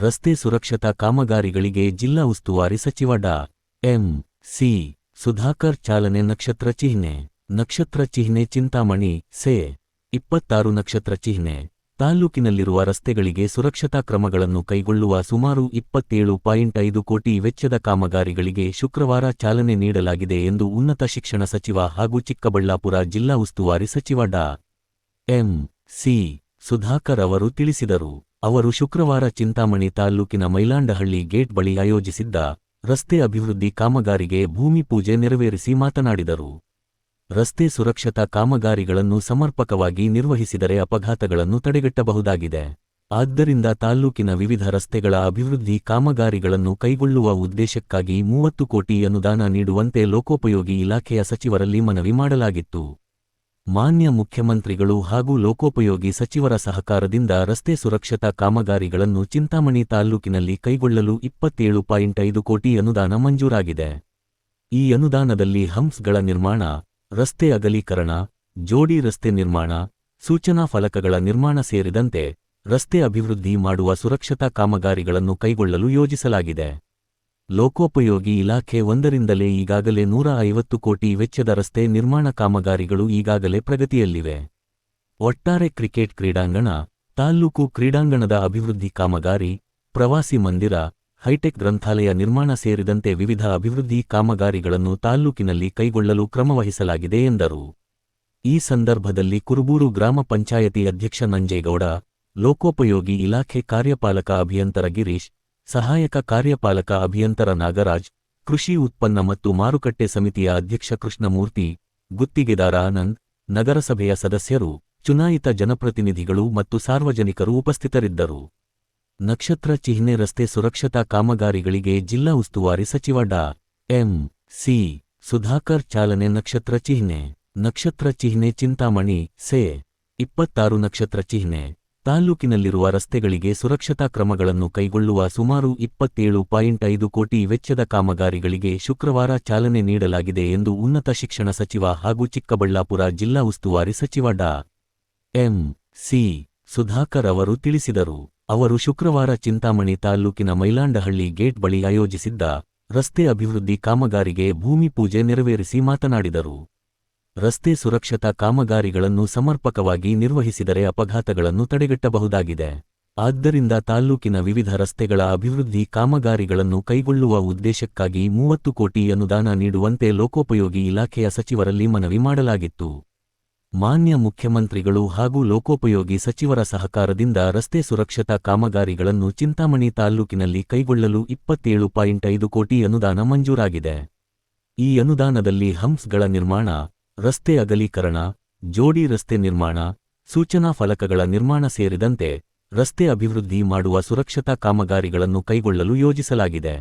ರಸ್ತೆ ಸುರಕ್ಷತಾ ಕಾಮಗಾರಿಗಳಿಗೆ ಜಿಲ್ಲಾ ಉಸ್ತುವಾರಿ ಸಚಿವ ಡಾ. ಎಂ. ಸಿ. ಸುಧಾಕರ್ ಚಾಲನೆ. ನಕ್ಷತ್ರ ಚಿಹ್ನೆ ಚಿಂತಾಮಣಿ ಸೆ. 26 ನಕ್ಷತ್ರ ಚಿಹ್ನೆ ತಾಲ್ಲೂಕಿನಲ್ಲಿರುವ ರಸ್ತೆಗಳಿಗೆ ಸುರಕ್ಷತಾ ಕ್ರಮಗಳನ್ನು ಕೈಗೊಳ್ಳುವ ಸುಮಾರು 27.5 ಕೋಟಿ ವೆಚ್ಚದ ಕಾಮಗಾರಿಗಳಿಗೆ ಶುಕ್ರವಾರ ಚಾಲನೆ ನೀಡಲಾಗಿದೆ ಎಂದು ಉನ್ನತ ಶಿಕ್ಷಣ ಸಚಿವ ಹಾಗೂ ಚಿಕ್ಕಬಳ್ಳಾಪುರ ಜಿಲ್ಲಾ ಉಸ್ತುವಾರಿ ಸಚಿವ ಡಾ. ಎಂ. ಸಿ. ಸುಧಾಕರ್ ಅವರು ತಿಳಿಸಿದರು. ಅವರು ಶುಕ್ರವಾರ ಚಿಂತಾಮಣಿ ತಾಲ್ಲೂಕಿನ ಮೈಲಾಂಡಹಳ್ಳಿ ಗೇಟ್ ಬಳಿ ಆಯೋಜಿಸಿದ್ದ ರಸ್ತೆ ಅಭಿವೃದ್ಧಿ ಕಾಮಗಾರಿಗೆ ಭೂಮಿ ಪೂಜೆ ನೆರವೇರಿಸಿ ಮಾತನಾಡಿದರು. ರಸ್ತೆ ಸುರಕ್ಷತಾ ಕಾಮಗಾರಿಗಳನ್ನು ಸಮರ್ಪಕವಾಗಿ ನಿರ್ವಹಿಸಿದರೆ ಅಪಘಾತಗಳನ್ನು ತಡೆಗಟ್ಟಬಹುದಾಗಿದೆ. ಆದ್ದರಿಂದ ತಾಲ್ಲೂಕಿನ ವಿವಿಧ ರಸ್ತೆಗಳ ಅಭಿವೃದ್ಧಿ ಕಾಮಗಾರಿಗಳನ್ನು ಕೈಗೊಳ್ಳುವ ಉದ್ದೇಶಕ್ಕಾಗಿ 30 ಕೋಟಿ ಅನುದಾನ ನೀಡುವಂತೆ ಲೋಕೋಪಯೋಗಿ ಇಲಾಖೆಯ ಸಚಿವರಲ್ಲಿ ಮನವಿ ಮಾಡಲಾಗಿತ್ತು. ಮಾನ್ಯ ಮುಖ್ಯಮಂತ್ರಿಗಳು ಹಾಗೂ ಲೋಕೋಪಯೋಗಿ ಸಚಿವರ ಸಹಕಾರದಿಂದ ರಸ್ತೆ ಸುರಕ್ಷತಾ ಕಾಮಗಾರಿಗಳನ್ನು ಚಿಂತಾಮಣಿ ತಾಲ್ಲೂಕಿನಲ್ಲಿ ಕೈಗೊಳ್ಳಲು 27.5 ಕೋಟಿ ಅನುದಾನ ಮಂಜೂರಾಗಿದೆ. ಈ ಅನುದಾನದಲ್ಲಿ ಹಂಪ್ಸ್ಗಳ ನಿರ್ಮಾಣ, ರಸ್ತೆ ಅಗಲೀಕರಣ, ಜೋಡಿ ರಸ್ತೆ ನಿರ್ಮಾಣ, ಸೂಚನಾ ಫಲಕಗಳ ನಿರ್ಮಾಣ ಸೇರಿದಂತೆ ರಸ್ತೆ ಅಭಿವೃದ್ಧಿ ಮಾಡುವ ಸುರಕ್ಷತಾ ಕಾಮಗಾರಿಗಳನ್ನು ಕೈಗೊಳ್ಳಲು ಯೋಜಿಸಲಾಗಿದೆ. ಲೋಕೋಪಯೋಗಿ ಇಲಾಖೆ ಒಂದರಿಂದಲೇ ಈಗಾಗಲೇ 150 ಕೋಟಿ ವೆಚ್ಚದ ರಸ್ತೆ ನಿರ್ಮಾಣ ಕಾಮಗಾರಿಗಳು ಈಗಾಗಲೇ ಪ್ರಗತಿಯಲ್ಲಿವೆ. ಒಟ್ಟಾರೆ ಕ್ರಿಕೆಟ್ ಕ್ರೀಡಾಂಗಣ, ತಾಲ್ಲೂಕು ಕ್ರೀಡಾಂಗಣದ ಅಭಿವೃದ್ಧಿ ಕಾಮಗಾರಿ, ಪ್ರವಾಸಿ ಮಂದಿರ, ಹೈಟೆಕ್ ಗ್ರಂಥಾಲಯ ನಿರ್ಮಾಣ ಸೇರಿದಂತೆ ವಿವಿಧ ಅಭಿವೃದ್ಧಿ ಕಾಮಗಾರಿಗಳನ್ನು ತಾಲ್ಲೂಕಿನಲ್ಲಿ ಕೈಗೊಳ್ಳಲು ಕ್ರಮವಹಿಸಲಾಗಿದೆ ಎಂದರು. ಈ ಸಂದರ್ಭದಲ್ಲಿ ಕುರುಬೂರು ಗ್ರಾಮ ಪಂಚಾಯತಿ ಅಧ್ಯಕ್ಷ ನಂಜೇಗೌಡ, ಲೋಕೋಪಯೋಗಿ ಇಲಾಖೆ ಕಾರ್ಯಪಾಲಕ ಅಭಿಯಂತರ ಗಿರೀಶ್, ಸಹಾಯಕ ಕಾರ್ಯಪಾಲಕ ಅಭಿಯಂತರ ನಾಗರಾಜ್, ಕೃಷಿ ಉತ್ಪನ್ನ ಮತ್ತು ಮಾರುಕಟ್ಟೆ ಸಮಿತಿಯ ಅಧ್ಯಕ್ಷ ಕೃಷ್ಣಮೂರ್ತಿ, ಗುತ್ತಿಗೆದಾರ ಆನಂದ್, ನಗರಸಭೆಯ ಸದಸ್ಯರು, ಚುನಾಯಿತ ಜನಪ್ರತಿನಿಧಿಗಳು ಮತ್ತು ಸಾರ್ವಜನಿಕರು ಉಪಸ್ಥಿತರಿದ್ದರು. ನಕ್ಷತ್ರ ಚಿಹ್ನೆ ರಸ್ತೆ ಸುರಕ್ಷತಾ ಕಾಮಗಾರಿಗಳಿಗೆ ಜಿಲ್ಲಾ ಉಸ್ತುವಾರಿ ಸಚಿವ ಡಾ. ಎಂ. ಸಿ. ಸುಧಾಕರ್ ಚಾಲನೆ. ನಕ್ಷತ್ರ ಚಿಹ್ನೆ ಚಿಂತಾಮಣಿ ಸೆ. 26 ನಕ್ಷತ್ರ ಚಿಹ್ನೆ ತಾಲ್ಲೂಕಿನಲ್ಲಿರುವ ರಸ್ತೆಗಳಿಗೆ ಸುರಕ್ಷತಾ ಕ್ರಮಗಳನ್ನು ಕೈಗೊಳ್ಳುವ ಸುಮಾರು 27.5 ಕೋಟಿ ವೆಚ್ಚದ ಕಾಮಗಾರಿಗಳಿಗೆ ಶುಕ್ರವಾರ ಚಾಲನೆ ನೀಡಲಾಗಿದೆ ಎಂದು ಉನ್ನತ ಶಿಕ್ಷಣ ಸಚಿವ ಹಾಗೂ ಚಿಕ್ಕಬಳ್ಳಾಪುರ ಜಿಲ್ಲಾ ಉಸ್ತುವಾರಿ ಸಚಿವ ಡಾ. ಎಂ. ಸಿ. ಸುಧಾಕರ್ ಅವರು ತಿಳಿಸಿದರು. ಅವರು ಶುಕ್ರವಾರ ಚಿಂತಾಮಣಿ ತಾಲ್ಲೂಕಿನ ಮೈಲಾಂಡಹಳ್ಳಿ ಗೇಟ್ ಬಳಿ ಆಯೋಜಿಸಿದ್ದ ರಸ್ತೆ ಅಭಿವೃದ್ಧಿ ಕಾಮಗಾರಿಗೆ ಭೂಮಿ ಪೂಜೆ ನೆರವೇರಿಸಿ ಮಾತನಾಡಿದರು. ರಸ್ತೆ ಸುರಕ್ಷತಾ ಕಾಮಗಾರಿಗಳನ್ನು ಸಮರ್ಪಕವಾಗಿ ನಿರ್ವಹಿಸಿದರೆ ಅಪಘಾತಗಳನ್ನು ತಡೆಗಟ್ಟಬಹುದಾಗಿದೆ. ಆದ್ದರಿಂದ ತಾಲ್ಲೂಕಿನ ವಿವಿಧ ರಸ್ತೆಗಳ ಅಭಿವೃದ್ಧಿ ಕಾಮಗಾರಿಗಳನ್ನು ಕೈಗೊಳ್ಳುವ ಉದ್ದೇಶಕ್ಕಾಗಿ 30 ಕೋಟಿ ಅನುದಾನ ನೀಡುವಂತೆ ಲೋಕೋಪಯೋಗಿ ಇಲಾಖೆಯ ಸಚಿವರಲ್ಲಿ ಮನವಿ ಮಾಡಲಾಗಿತ್ತು. ಮಾನ್ಯ ಮುಖ್ಯಮಂತ್ರಿಗಳು ಹಾಗೂ ಲೋಕೋಪಯೋಗಿ ಸಚಿವರ ಸಹಕಾರದಿಂದ ರಸ್ತೆ ಸುರಕ್ಷತಾ ಕಾಮಗಾರಿಗಳನ್ನು ಚಿಂತಾಮಣಿ ತಾಲ್ಲೂಕಿನಲ್ಲಿ ಕೈಗೊಳ್ಳಲು 27.5 ಕೋಟಿ ಅನುದಾನ ಮಂಜೂರಾಗಿದೆ. ಈ ಅನುದಾನದಲ್ಲಿ ಹಂಪ್ಸ್ಗಳ ನಿರ್ಮಾಣ, ರಸ್ತೆ ಅಗಲೀಕರಣ, ಜೋಡಿ ರಸ್ತೆ ನಿರ್ಮಾಣ, ಸೂಚನಾ ಫಲಕಗಳ ನಿರ್ಮಾಣ ಸೇರಿದಂತೆ ರಸ್ತೆ ಅಭಿವೃದ್ಧಿ ಮಾಡುವ ಸುರಕ್ಷತಾ ಕಾಮಗಾರಿಗಳನ್ನು ಕೈಗೊಳ್ಳಲು ಯೋಜಿಸಲಾಗಿದೆ.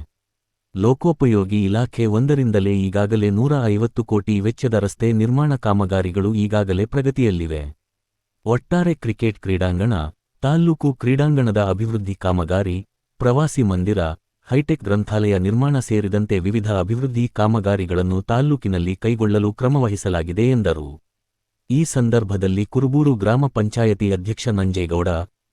ಲೋಕೋಪಯೋಗಿ ಇಲಾಖೆ ಒಂದರಿಂದಲೇ ಈಗಾಗಲೇ 150 ಕೋಟಿ ವೆಚ್ಚದ ರಸ್ತೆ ನಿರ್ಮಾಣ ಕಾಮಗಾರಿಗಳು ಈಗಾಗಲೇ ಪ್ರಗತಿಯಲ್ಲಿವೆ. ಒಟ್ಟಾರೆ ಕ್ರಿಕೆಟ್ ಕ್ರೀಡಾಂಗಣ, ತಾಲ್ಲೂಕು ಕ್ರೀಡಾಂಗಣದ ಅಭಿವೃದ್ಧಿ ಕಾಮಗಾರಿ, ಪ್ರವಾಸಿ ಮಂದಿರ, ಹೈಟೆಕ್ ಗ್ರಂಥಾಲಯ ನಿರ್ಮಾಣ ಸೇರಿದಂತೆ ವಿವಿಧ ಅಭಿವೃದ್ಧಿ ಕಾಮಗಾರಿಗಳನ್ನು ತಾಲ್ಲೂಕಿನಲ್ಲಿ ಕೈಗೊಳ್ಳಲು ಕ್ರಮವಹಿಸಲಾಗಿದೆ ಎಂದರು. ಈ ಸಂದರ್ಭದಲ್ಲಿ ಕುರುಬೂರು ಗ್ರಾಮ ಪಂಚಾಯತಿ ಅಧ್ಯಕ್ಷ ನಂಜೇಗೌಡ,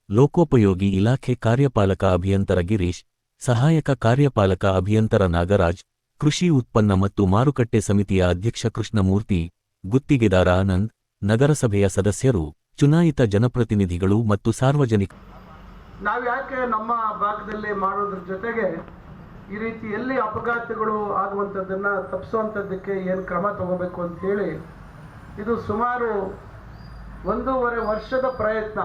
ಲೋಕೋಪಯೋಗಿ ಇಲಾಖೆ ಕಾರ್ಯಪಾಲಕ ಅಭಿಯಂತರ ಗಿರೀಶ್, ಸಹಾಯಕ ಕಾರ್ಯಪಾಲಕ ಅಭಿಯಂತರ ನಾಗರಾಜ್, ಕೃಷಿ ಉತ್ಪನ್ನ ಮತ್ತು ಮಾರುಕಟ್ಟೆ ಸಮಿತಿಯ ಅಧ್ಯಕ್ಷ ಕೃಷ್ಣಮೂರ್ತಿ, ಗುತ್ತಿಗೆದಾರ ಆನಂದ್, ನಗರಸಭೆಯ ಸದಸ್ಯರು, ಚುನಾಯಿತ ಜನಪ್ರತಿನಿಧಿಗಳು ಮತ್ತು ಸಾರ್ವಜನಿಕರು. ನಾವ್ಯಾಕೆ ನಮ್ಮ ಭಾಗದಲ್ಲಿ ಮಾಡೋದ್ರ ಜೊತೆಗೆ ಈ ರೀತಿ ಎಲ್ಲಿ ಅಪಘಾತಗಳು ಆಗುವಂಥದ್ದನ್ನು ತಪ್ಪಿಸುವಂಥದ್ದಕ್ಕೆ ಏನು ಕ್ರಮ ತಗೋಬೇಕು ಅಂತ ಹೇಳಿ ಇದು ಸುಮಾರು 1.5 ವರ್ಷದ ಪ್ರಯತ್ನ.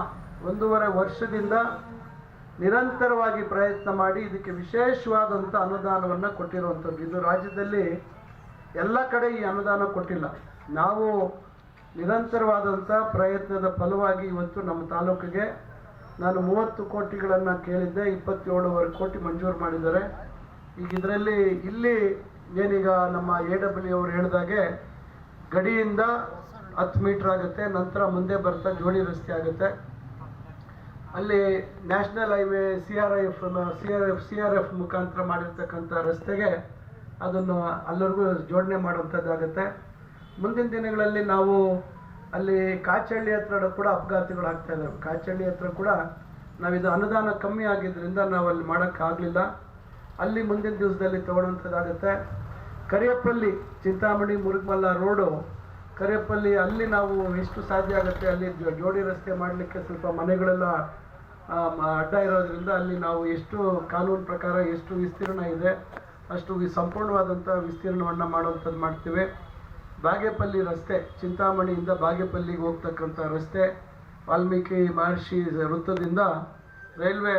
1.5 ವರ್ಷದಿಂದ ನಿರಂತರವಾಗಿ ಪ್ರಯತ್ನ ಮಾಡಿ ಇದಕ್ಕೆ ವಿಶೇಷವಾದಂಥ ಅನುದಾನವನ್ನು ಕೊಟ್ಟಿರುವಂಥದ್ದು. ಇದು ರಾಜ್ಯದಲ್ಲಿ ಎಲ್ಲ ಕಡೆ ಈ ಅನುದಾನ ಕೊಟ್ಟಿಲ್ಲ. ನಾವು ನಿರಂತರವಾದಂಥ ಪ್ರಯತ್ನದ ಫಲವಾಗಿ ಇವತ್ತು ನಮ್ಮ ತಾಲೂಕಿಗೆ ನಾನು 30 ಕೋಟಿಗಳನ್ನು ಕೇಳಿದ್ದೆ, 27.5 ಕೋಟಿ ಮಂಜೂರು ಮಾಡಿದ್ದಾರೆ. ಈಗ ಇದರಲ್ಲಿ ಇಲ್ಲಿ ಏನೀಗ ನಮ್ಮ AW ಅವರು ಹೇಳಿದಾಗೆ ಗಡಿಯಿಂದ 10 ಮೀಟರ್ ಆಗುತ್ತೆ, ನಂತರ ಮುಂದೆ ಬರ್ತಾ ಜೋಡಿ ರಸ್ತೆ ಆಗುತ್ತೆ. ಅಲ್ಲಿ ನ್ಯಾಷನಲ್ ಹೈವೇ CRF ಮುಖಾಂತರ ಮಾಡಿರ್ತಕ್ಕಂಥ ರಸ್ತೆಗೆ ಅದನ್ನು ಅಲ್ಲರಿಗೂ ಜೋಡಣೆ ಮಾಡುವಂಥದ್ದಾಗುತ್ತೆ. ಮುಂದಿನ ದಿನಗಳಲ್ಲಿ ನಾವು ಅಲ್ಲಿ ಕಾಚಹಳ್ಳಿ ಹತ್ರ ಕೂಡ ಅಪಘಾತಗಳು ಆಗ್ತಾ ಇದ್ದಾವೆ. ಕಾಚಹಳ್ಳಿ ಹತ್ರ ಕೂಡ ನಾವಿದು ಅನುದಾನ ಕಮ್ಮಿ ಆಗಿದ್ದರಿಂದ ನಾವು ಅಲ್ಲಿ ಮಾಡೋಕ್ಕಾಗಲಿಲ್ಲ. ಅಲ್ಲಿ ಮುಂದಿನ ದಿವಸದಲ್ಲಿ ತಗೊಳ್ಳೋಂಥದ್ದಾಗುತ್ತೆ. ಕರಿಯಪ್ಪಲ್ಲಿ ಚಿಂತಾಮಣಿ ಮುರುಗಮಲ್ಲ ರೋಡು ಕರಿಯಪ್ಪಲ್ಲಿ ಅಲ್ಲಿ ನಾವು ಎಷ್ಟು ಸಾಧ್ಯ ಆಗುತ್ತೆ ಅಲ್ಲಿ ಜೋಡಿ ರಸ್ತೆ ಮಾಡಲಿಕ್ಕೆ ಸ್ವಲ್ಪ ಮನೆಗಳೆಲ್ಲ ಅಡ್ಡ ಇರೋದ್ರಿಂದ ಅಲ್ಲಿ ನಾವು ಎಷ್ಟು ಕಾನೂನು ಪ್ರಕಾರ ಎಷ್ಟು ವಿಸ್ತೀರ್ಣ ಇದೆ ಅಷ್ಟು ಸಂಪೂರ್ಣವಾದಂಥ ವಿಸ್ತೀರ್ಣವನ್ನು ಮಾಡುವಂಥದ್ದು ಮಾಡ್ತೀವಿ. ಬಾಗೇಪಲ್ಲಿ ರಸ್ತೆ ಚಿಂತಾಮಣಿಯಿಂದ ಬಾಗೇಪಲ್ಲಿಗೆ ಹೋಗ್ತಕ್ಕಂಥ ರಸ್ತೆ ವಾಲ್ಮೀಕಿ ಮಹರ್ಷಿ ವೃತ್ತದಿಂದ ರೈಲ್ವೆ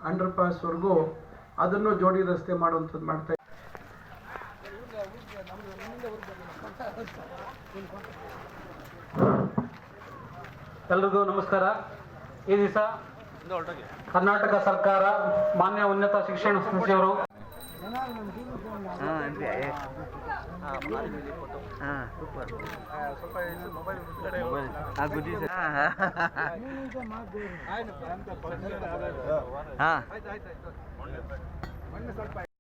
ಅಂಡರ್ ಪಾಸ್ವರೆಗೂ ಅದನ್ನು ಜೋಡಿ ರಸ್ತೆ ಮಾಡುವಂಥದ್ದು ಮಾಡ್ತಾ ಎಲ್ರಿಗೂ ನಮಸ್ಕಾರ. ಈ ದಿವಸ ಕರ್ನಾಟಕ ಸರ್ಕಾರ ಮಾನ್ಯ ಉನ್ನತ ಶಿಕ್ಷಣ ಸಚಿವರು